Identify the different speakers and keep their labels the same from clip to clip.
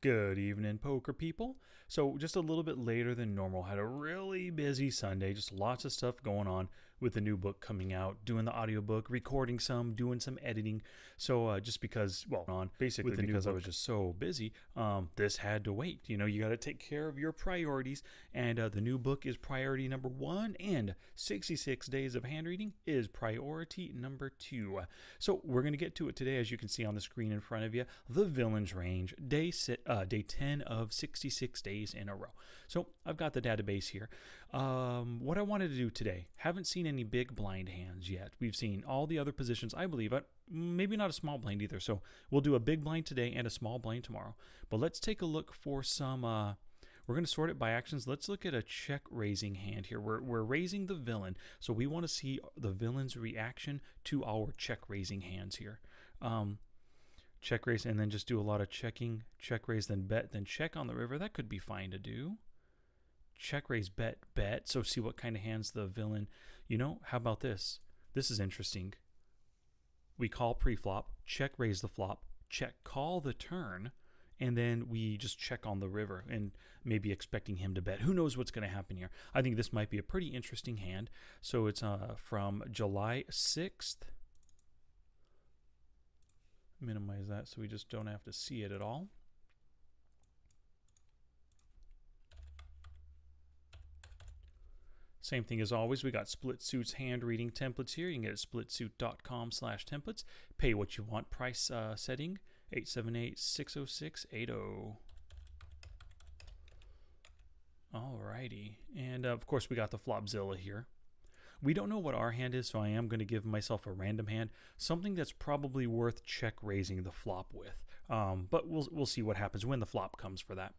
Speaker 1: Good evening, poker people. So, just a little bit later than normal. Had a really busy Sunday, just lots of stuff going on with the new book coming out, doing the audiobook, recording some, doing some editing. So, just because, well, on basically because I was just so busy, this had to wait. You know, you got to take care of your priorities, and the new book is priority number 1, and 66 days of hand reading is priority number 2. So, we're going to get to it today, as you can see on the screen in front of you. The Villain's Range, day 10 of 66 days in a row. So I've got the database here. What I wanted to do today, haven't seen any big blind hands yet. We've seen all the other positions, I believe, maybe not a small blind either. So we'll do a big blind today and a small blind tomorrow. But let's take a look for some, we're going to sort it by actions. Let's look at a check raising hand here. We're raising the villain. So we want to see the villain's reaction to our check raising hands here. Check raise and then just do a lot of checking. Check raise, then bet, then check on the river. That could be fine to do. Check raise, bet, bet. So see what kind of hands the villain. You know, how about this? This is interesting. We call pre-flop, check raise the flop, check call the turn, and then we just check on the river and maybe expecting him to bet. Who knows what's going to happen here? I think this might be a pretty interesting hand. So it's from July 6th. Minimize that so we just don't have to see it at all. Same thing as always, we got Split Suits hand reading templates here. You can get it at splitsuit.com/templates. Pay what you want. Price setting 878-606-80. Alrighty, and of course we got the Flopzilla here. We don't know what our hand is, so I am going to give myself a random hand, something that's probably worth check raising the flop with. But we'll see what happens when the flop comes for that.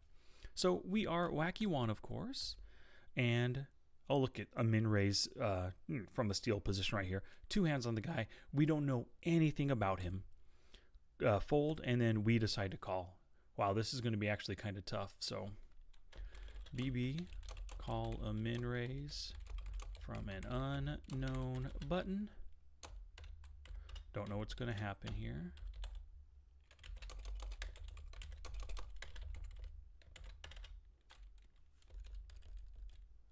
Speaker 1: So we are Wacky One, of course, and oh, look at a min raise from the steal position right here. 2 hands on the guy. We don't know anything about him. Fold, and then we decide to call. Wow, this is going to be actually kind of tough. So BB, call a min raise from an unknown button. Don't know what's going to happen here.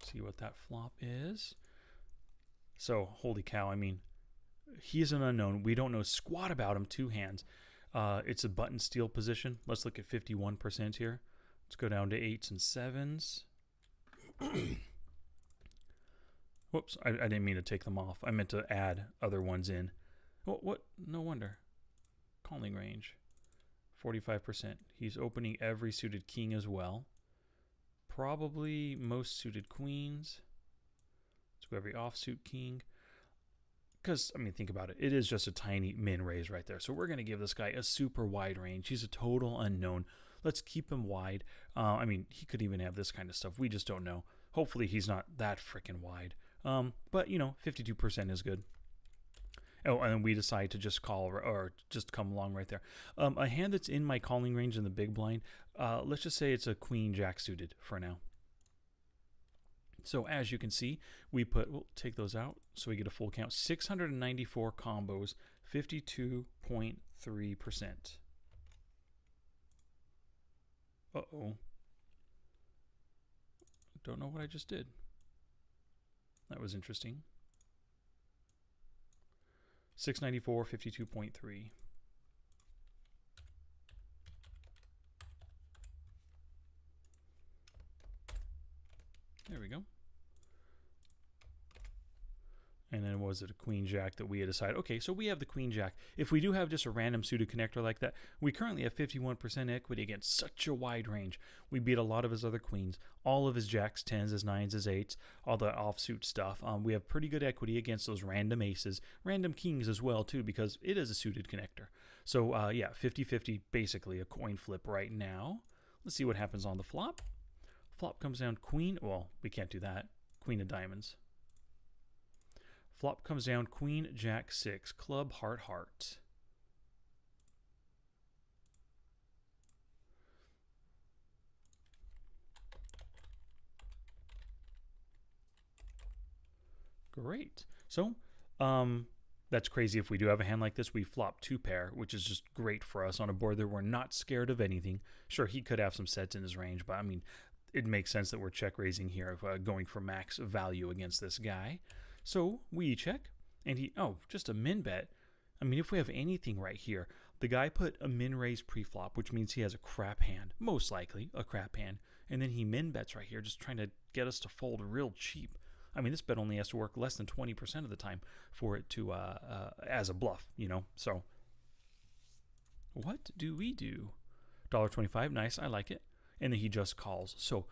Speaker 1: See what that flop is. So, holy cow, I mean, he's an unknown. We don't know squat about him. 2 hands. It's a button steal position. Let's look at 51% here. Let's go down to 8s and 7s. Whoops, I didn't mean to take them off. I meant to add other ones in. What? No wonder. Calling range, 45%. He's opening every suited king as well. Probably most suited queens. Let's go every offsuit king. Because, I mean, think about it. It is just a tiny min raise right there. So we're going to give this guy a super wide range. He's a total unknown. Let's keep him wide. I mean, he could even have this kind of stuff. We just don't know. Hopefully he's not that freaking wide. But, you know, 52% is good. Oh, and then we decide to just call or just come along right there. A hand that's in my calling range in the big blind, let's just say it's a queen jack suited for now. So as you can see, we'll take those out so we get a full count. 694 combos, 52.3%. Uh-oh. Don't know what I just did. That was interesting. 694, 52.3. There we go. And then was it a queen jack that we had decided? Okay, so we have the queen jack. If we do have just a random suited connector like that, we currently have 51% equity against such a wide range. We beat a lot of his other queens, all of his jacks, 10s, his 9s, his 8s, all the offsuit stuff. We have pretty good equity against those random aces, random kings as well too, because it is a suited connector. So yeah, 50-50, basically a coin flip right now. Let's see what happens on the flop. Flop comes down queen. Well, we can't do that. Queen of diamonds. Flop comes down queen, jack, 6, club, heart, heart. Great. So, That's crazy. If we do have a hand like this, we flop 2 pair, which is just great for us on a board that we're not scared of anything. Sure, he could have some sets in his range, but I mean, it makes sense that we're check raising here, going for max value against this guy. So we check, and just a min bet. I mean, if we have anything right here, the guy put a min raise pre-flop, which means he has a crap hand, most likely a crap hand, and then he min bets right here, just trying to get us to fold real cheap. I mean, this bet only has to work less than 20% of the time for it to, as a bluff, So, what do we do? $1.25, nice, I like it. And then he just calls. So,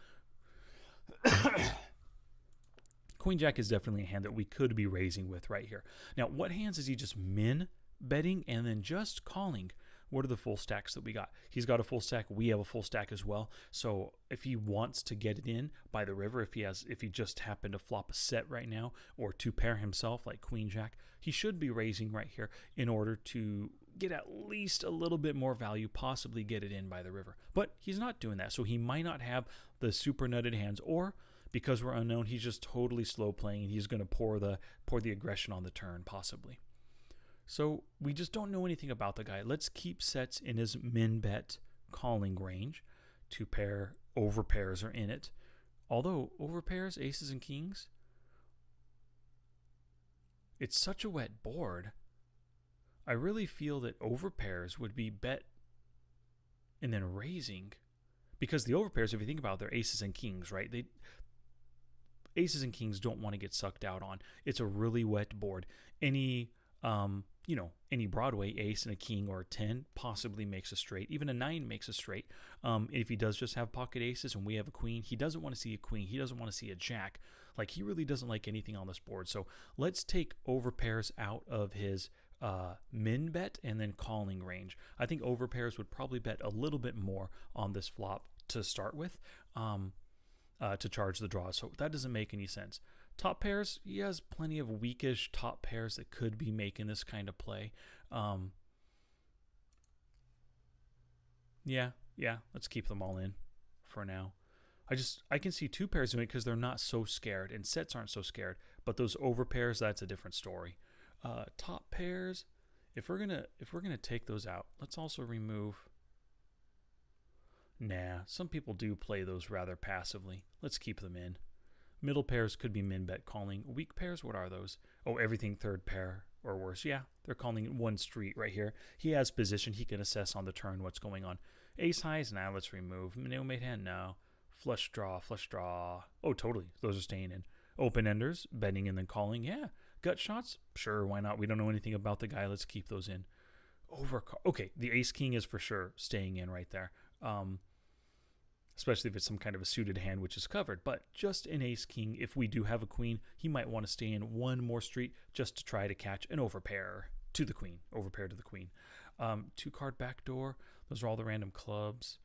Speaker 1: Queen Jack is definitely a hand that we could be raising with right here. Now, what hands is he just min betting and then just calling? What are the full stacks that we got? He's got a full stack. We have a full stack as well. So if he wants to get it in by the river, if he just happened to flop a set right now or 2 pair himself like Queen Jack, he should be raising right here in order to get at least a little bit more value, possibly get it in by the river. But he's not doing that. So he might not have the super nutted hands, or because we're unknown, he's just totally slow playing and he's going to pour the aggression on the turn possibly. So we just don't know anything about the guy. Let's keep sets in his min bet calling range. 2-pair over pairs are in it. Although over pairs, aces and kings, it's such a wet board. I really feel that over pairs would be bet and then raising, because the over pairs, if you think about it, they're aces and kings, right? Aces and kings don't want to get sucked out on. It's a really wet board. Any Broadway ace and a king or a 10 possibly makes a straight. Even a 9 makes a straight. If he does just have pocket aces and we have a queen, he doesn't want to see a queen. He doesn't want to see a jack. Like, he really doesn't like anything on this board. So let's take over pairs out of his min bet and then calling range. I think over pairs would probably bet a little bit more on this flop to start with, to charge the draw. So that doesn't make any sense. Top pairs, he has plenty of weakish top pairs that could be making this kind of play. Yeah, let's keep them all in for now. I can see 2 pairs doing it because they're not so scared, and sets aren't so scared. But those over pairs, that's a different story. Top pairs, if we're gonna take those out, let's also remove. Nah, some people do play those rather passively. Let's keep them in. Middle pairs could be min bet calling. Weak pairs, what are those? Oh, everything 3rd pair or worse. Yeah, they're calling one street right here. He has position. He can assess on the turn what's going on. Ace highs, now let's remove. No made hand, no. Flush draw. Oh, totally. Those are staying in. Open enders, betting and then calling. Yeah. Gut shots, sure, why not? We don't know anything about the guy. Let's keep those in. Okay, the ace king is for sure staying in right there. Especially if it's some kind of a suited hand which is covered. But just an ace king, if we do have a queen, he might want to stay in one more street just to try to catch an overpair to the queen. 2-card backdoor. Those are all the random clubs.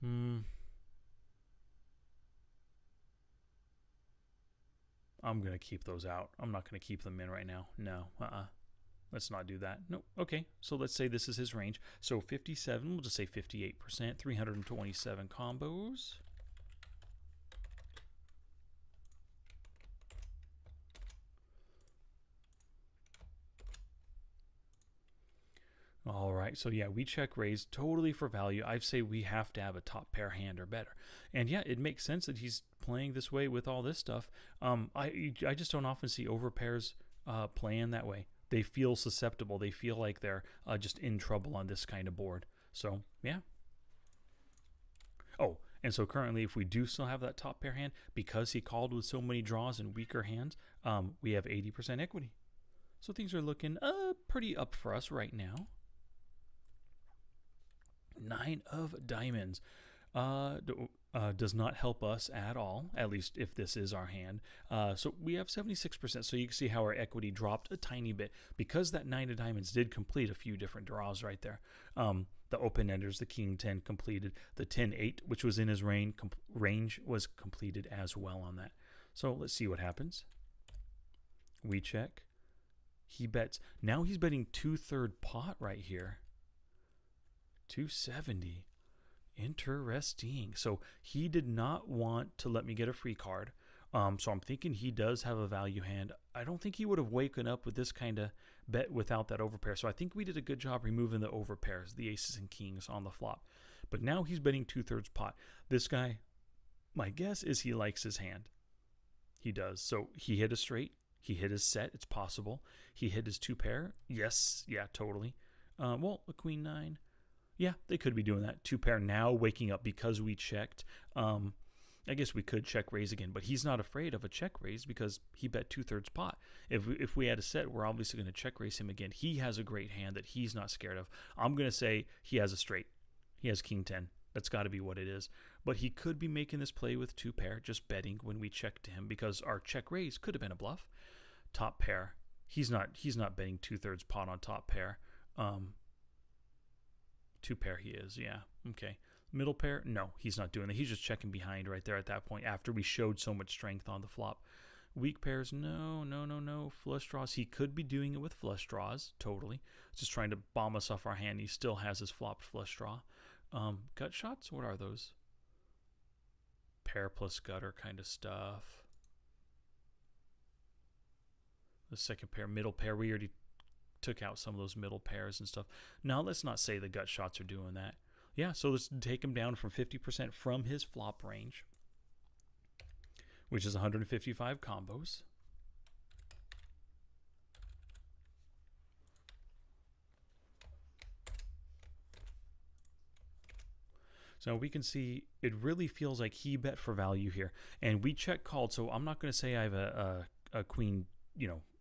Speaker 1: I'm going to keep those out. I'm not going to keep them in right now. No, let's not do that. No. Okay, so let's say this is his range. So 57, we'll just say 58%, 327 combos. All right, so yeah, we check raise totally for value. I say we have to have a top pair hand or better. And yeah, it makes sense that he's playing this way with all this stuff. I just don't often see over pairs playing that way. They feel susceptible. They feel like they're just in trouble on this kind of board. So, yeah. Oh, and so currently, if we do still have that top pair hand, because he called with so many draws and weaker hands, we have 80% equity. So things are looking pretty up for us right now. 9 of diamonds. Does not help us at all, at least if this is our hand. So we have 76%, so you can see how our equity dropped a tiny bit because that 9 of diamonds did complete a few different draws right there. The open-enders, the king 10 completed. The 10-8, which was in his range, was completed as well on that. So let's see what happens. We check. He bets. Now he's betting 2/3 pot right here. 270. Interesting. So he did not want to let me get a free card. So I'm thinking he does have a value hand. I don't think he would have waken up with this kind of bet without that overpair. So I think we did a good job removing the overpairs, the aces and kings on the flop. But now he's betting 2/3 pot. This guy, my guess is he likes his hand. He does. So he hit a straight. He hit his set. It's possible. He hit his 2-pair. Yes. Yeah, totally. Well, a queen 9. Yeah, they could be doing that. 2-pair now waking up because we checked. I guess we could check raise again, but he's not afraid of a check raise because he bet 2/3 pot. If we had a set, we're obviously going to check raise him again. He has a great hand that he's not scared of. I'm going to say he has a straight. He has king 10. That's got to be what it is. But he could be making this play with 2-pair, just betting when we check to him because our check raise could have been a bluff. Top pair. He's not betting 2/3 pot on top pair. 2-pair he is, yeah. Okay. Middle pair? No, he's not doing that. He's just checking behind right there at that point after we showed so much strength on the flop. Weak pairs? No. Flush draws? He could be doing it with flush draws, totally. Just trying to bomb us off our hand. He still has his flopped flush draw. Gut shots? What are those? Pair plus gutter kind of stuff. The second pair, middle pair. We already took out some of those middle pairs and stuff. Now let's not say the gut shots are doing that. Yeah, so let's take him down from 50% from his flop range, which is 155 combos. So we can see it really feels like he bet for value here. And we check called, so I'm not going to say I have a queen,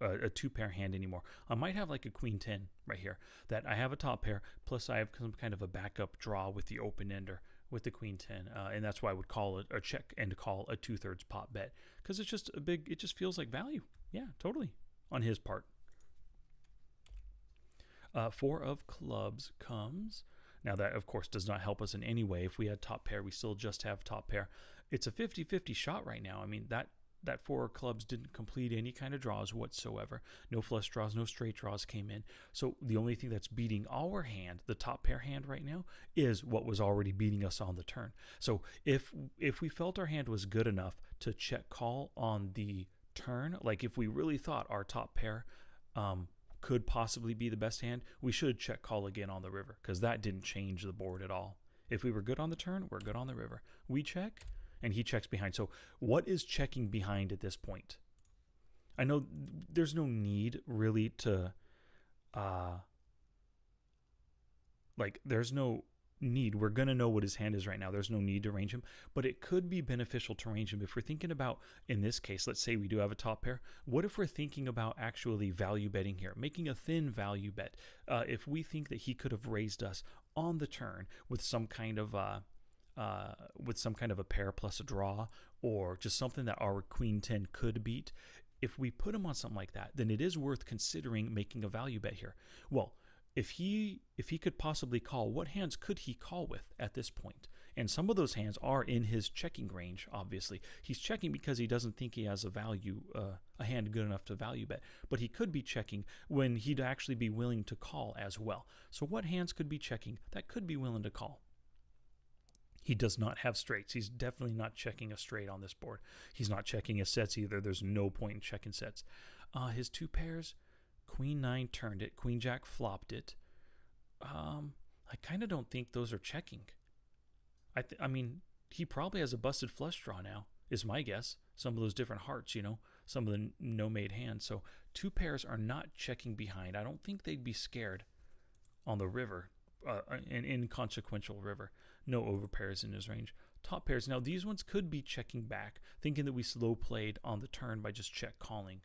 Speaker 1: a 2-pair hand anymore. I might have like a queen 10 right here that I have a top pair, plus I have some kind of a backup draw with the open ender with the queen 10. And that's why I would call it a check and call a 2/3 pot bet because it's just it just feels like value. Yeah, totally on his part. 4 of clubs comes. Now that, of course, does not help us in any way. If we had top pair, we still just have top pair. It's a 50-50 shot right now. I mean, that 4 of clubs didn't complete any kind of draws whatsoever. No flush draws, no straight draws came in. So the only thing that's beating our hand, the top pair hand right now, is what was already beating us on the turn. So if we felt our hand was good enough to check call on the turn, like if we really thought our top pair could possibly be the best hand, we should check call again on the river because that didn't change the board at all. If we were good on the turn, we're good on the river. We check, and he checks behind. So what is checking behind at this point? I know there's no need really to, there's no need. We're going to know what his hand is right now. There's no need to range him, but it could be beneficial to range him. If we're thinking about, in this case, let's say we do have a top pair. What if we're thinking about actually value betting here, making a thin value bet? If we think that he could have raised us on the turn with some kind of a pair plus a draw, or just something that our queen 10 could beat, if we put him on something like that, then it is worth considering making a value bet here. Well, if he could possibly call, what hands could he call with at this point? And some of those hands are in his checking range, obviously. He's checking because he doesn't think he has a hand good enough to value bet. But he could be checking when he'd actually be willing to call as well. So what hands could be checking that could be willing to call? He does not have straights. He's definitely not checking a straight on this board. He's not checking his sets either. There's no point in checking sets. His 2 pairs, queen 9 turned it, queen jack flopped it. I kind of don't think those are checking. I mean, he probably has a busted flush draw now, is my guess. Some of those different hearts, some of the no-made hands. So 2 pairs are not checking behind. I don't think they'd be scared on the river, an inconsequential river. No overpairs in his range. Top pairs. Now, these ones could be checking back, thinking that we slow played on the turn by just check calling.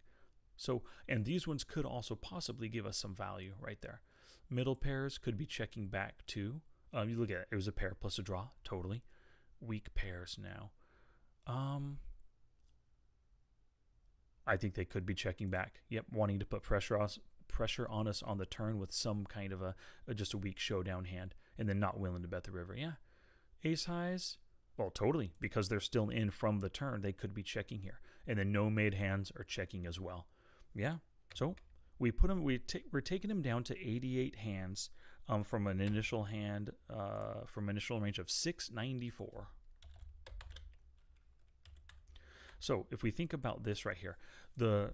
Speaker 1: So, and these ones could also possibly give us some value right there. Middle pairs could be checking back too. You look at it, it was a pair plus a draw, totally. Weak pairs now. I think they could be checking back. Yep, wanting to put pressure on us on the turn with some kind of just a weak showdown hand, and then not willing to bet the river. Yeah, ace highs. Well, totally, because they're still in from the turn. They could be checking here, and then no made hands are checking as well. Yeah, so we put him. We're taking him down to 88 hands from an initial hand from initial range of 694. So if we think about this right here, the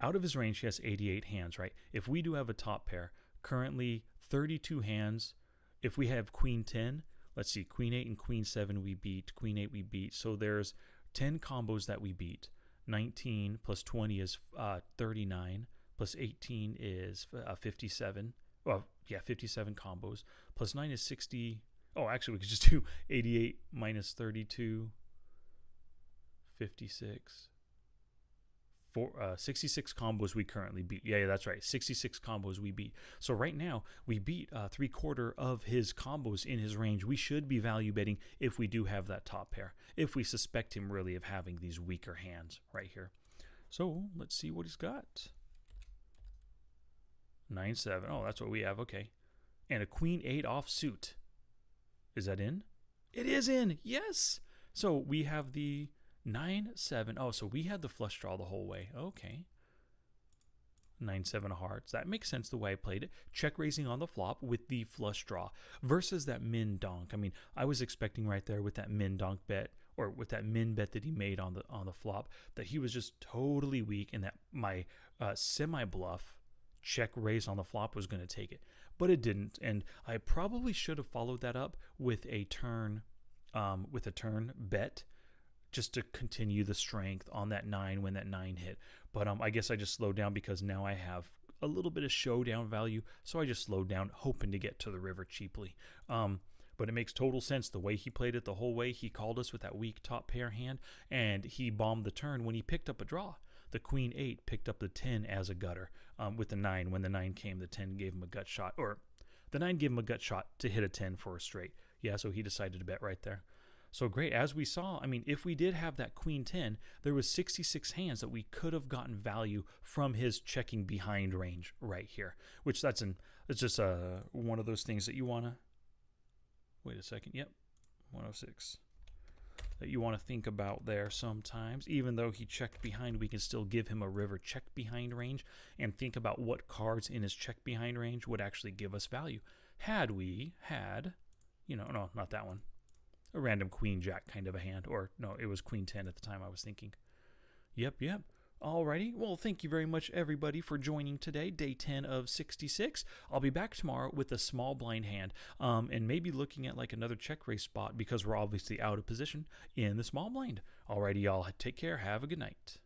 Speaker 1: out of his range, he has 88 hands, right? If we do have a top pair, currently 32 hands. If we have queen 10, let's see, queen 8 and queen 7 we beat, queen 8 we beat. So there's 10 combos that we beat. 19 plus 20 is 39, plus 18 is 57. Well, yeah, 57 combos. Plus 9 is 60. Oh, actually, we could just do 88 minus 32, 56. 66 combos we currently beat. Yeah, that's right. 66 combos we beat. So right now, we beat 3/4 of his combos in his range. We should be value betting if we do have that top pair, if we suspect him really of having these weaker hands right here. So let's see what he's got. 9-7. Oh, that's what we have. Okay. And a queen 8 offsuit. Is that in? It is in. Yes. So we have the 9-7. Oh, so we had the flush draw the whole way. Okay. 9-7 of hearts. That makes sense the way I played it. Check raising on the flop with the flush draw versus that min donk. I mean, I was expecting right there with that min donk bet, or with that min bet that he made on the flop, that he was just totally weak and that my semi bluff check raise on the flop was going to take it, but it didn't. And I probably should have followed that up with a turn bet, just to continue the strength on that 9 when that 9 hit. But I guess I just slowed down because now I have a little bit of showdown value, so I just slowed down, hoping to get to the river cheaply. But it makes total sense the way he played it the whole way. He called us with that weak top pair hand, and he bombed the turn when he picked up a draw. The queen 8 picked up the 10 as a gutter with the 9. When the 9 came, the 10 gave him a gut shot, or the 9 gave him a gut shot to hit a 10 for a straight. Yeah, so he decided to bet right there. So great. As we saw, I mean, if we did have that queen 10, there was 66 hands that we could have gotten value from his checking behind range right here, which it's just one of those things that you want to, wait a second. Yep. 106 that you want to think about there sometimes. Even though he checked behind, we can still give him a river check behind range and think about what cards in his check behind range would actually give us value. Had we had, no, not that one. A random queen jack kind of a hand, or no, it was queen 10 at the time I was thinking. Yep. Alrighty, well, thank you very much, everybody, for joining today, day 10 of 66. I'll be back tomorrow with a small blind hand, and maybe looking at like another check raise spot because we're obviously out of position in the small blind. Alrighty, y'all, take care. Have a good night.